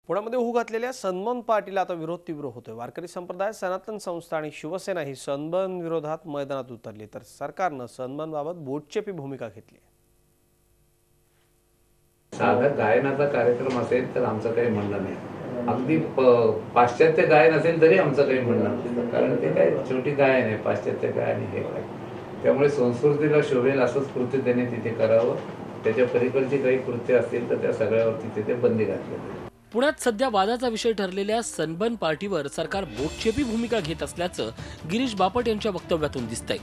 पुण्यामध्ये होऊ घातलेल्या सन्मान पार्टीला आता विरोध तीव्र होतोय। वारकरी संप्रदाय, सनातन संस्था आणि शिवसेना ही सन्मान विरोधात मैदानात उतरली, तर सरकारने सन्मानबाबत बोटचेपी भूमिका घेतली। साधा गायनाचा कार्यक्रम असेल तर आमचं काही म्हणणं नाही, अगदी पाश्चात्य गायन असेल तरी आमचं काही म्हणणं नाही, कारण ते काय छोटी गायन आहे, पाश्चात्य गायन हे काय। त्यामुळे संस्कृतीला शोभेल असंच कृत्य त्यांनी तिथे करावं। त्याच्या पलीकडची काही कृत्य असतील तर त्या सगळ्यावरती तिथे बंदी घातली। पुण्यात सध्या वादाचा विषय ठरलेल्या सनबर्न पार्टीवर सरकार बोटचेपी भूमिका घेत असल्याचं गिरीश बापट यांच्या वक्तव्यातून दिसतंय।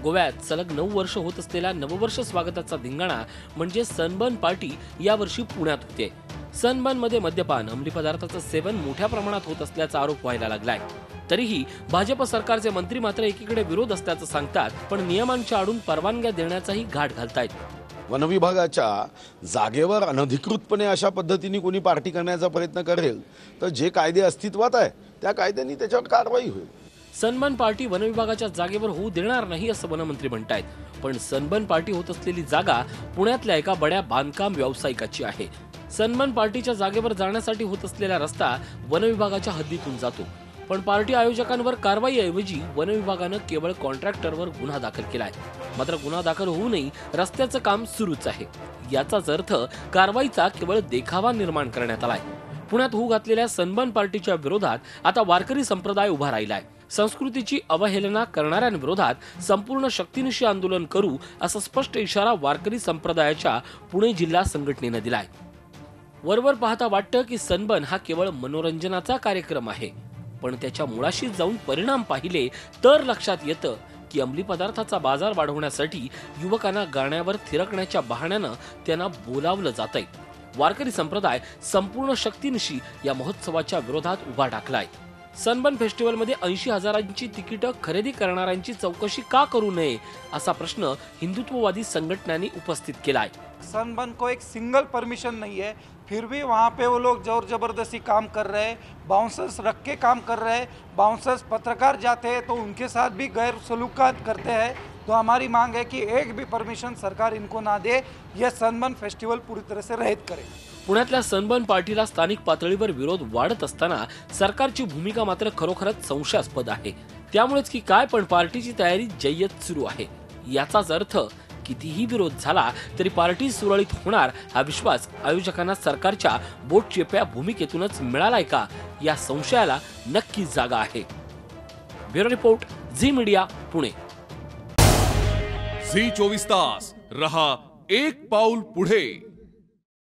गोव्यात सलग 9 वर्ष होत असलेला नववर्ष स्वागताचा धिंगाणा म्हणजे सनबर्न पार्टी यावर्षी पुण्यात होते। सनबर्न मध्ये मद्यपान, अंमली पदार्थाचं सेवन मोठ्या प्रमाणात होत असल्याचा आरोप व्हायला लागलाय। तरीही भाजप सरकारचे मंत्री मात्र एकीकडे विरोध असल्याचं सांगतात, पण नियमांच्या आडून परवानग्या देण्याचाही घाट घालतायत। वन विभागाच्या जागेवर अनधिकृतपणे अशा पद्धतीने कोणी पार्टी करण्याचा प्रयत्न करेल तर जे कायदे अस्तित्वात आहे त्या कायद्यांनी त्याच्यावर कारवाई होईल। सनबर्न पार्टी वन विभागाच्या जागेवर होऊ देणार नाही असं वनमंत्री म्हणतायत, पण सनबर्न पार्टी होत असलेली जागा पुण्यातल्या एका बड्या बांधकाम व्यावसायिकाची आहे। सनबर्न पार्टीच्या जागेवर जाण्यासाठी होत असलेला रस्ता वन विभागाच्या हद्दीतून जातो, पण पार्टी आयोजकांवर कारवाईऐवजी वन विभागानं केवळ कॉन्ट्रॅक्टरवर गुन्हा दाखल केलाय। मात्र गुन्हा दाखल होऊनही रस्त्याचं काम सुरूच आहे। याचाच अर्थ कारवाईचा केवळ देखावा निर्माण करण्यात आलाय। पुण्यात होऊ घातलेल्या सनबर्न पार्टीच्या विरोधात आता वारकरी संप्रदाय उभा राहिलाय। संस्कृतीची अवहेलना करणाऱ्यांविरोधात संपूर्ण शक्तीनिशी आंदोलन करू असा स्पष्ट इशारा वारकरी संप्रदायाच्या पुणे जिल्हा संघटनेने दिलाय। वरवर पाहता वाटतं की सनबर्न हा केवळ मनोरंजनाचा कार्यक्रम आहे, पण त्याच्या मुळाशी जाऊन परिणाम पाहिले तर लक्षात येतं की अंमली पदार्थाचा बाजार वाढवण्यासाठी युवकांना गाण्यावर थिरकण्याच्या बहाण्यानं त्यांना बोलावलं जातंय। वारकरी संप्रदाय संपूर्ण शक्तीनिशी या महोत्सवाच्या विरोधात उभा टाकलाय। सनबर्न फेस्टिवलमध्ये 80,000ची तिकीटं खरेदी करणाऱ्यांची चौकशी का करू नये असा प्रश्न हिंदुत्ववादी संघटनांनी उपस्थित केलाय। सनबर्न को एक सिंगल परमिशन नहीं है, फिर भी वहाँ पे वो लोग जोर जबरदस्ती काम कर रहे हैं, बाउंसर्स रख के काम कर रहे हैं। बाउंसर्स पत्रकार जाते हैं तो उनके साथ भी गैर सलूकात करते हैं। तो हमारी मांग है कि एक भी परमिशन सरकार इनको ना दे, यह सनबर्न फेस्टिवल पूरी तरह से रहित करे। पुण्यातल्या सनबर्न पार्टीला स्थानिक पातळीवर विरोध वाढत असताना सरकारची भूमिका मात्र खरोखरच संशयास्पद आहे। त्यामुळेच की काय, पण पार्टीची तयारी जय्यत सुरू आहे। याचाच अर्थ कितीही विरोध झाला तरी पार्टी सुरळीत होणार हा विश्वास आयोजकांना सरकारच्या बोटचेप्या भूमिकेतूनच मिळालाय का, या संशयाला नक्की जागा आहे। Bureau report, Zee media, Pune. Zee 24 तास रहा एक पाऊल पुढे।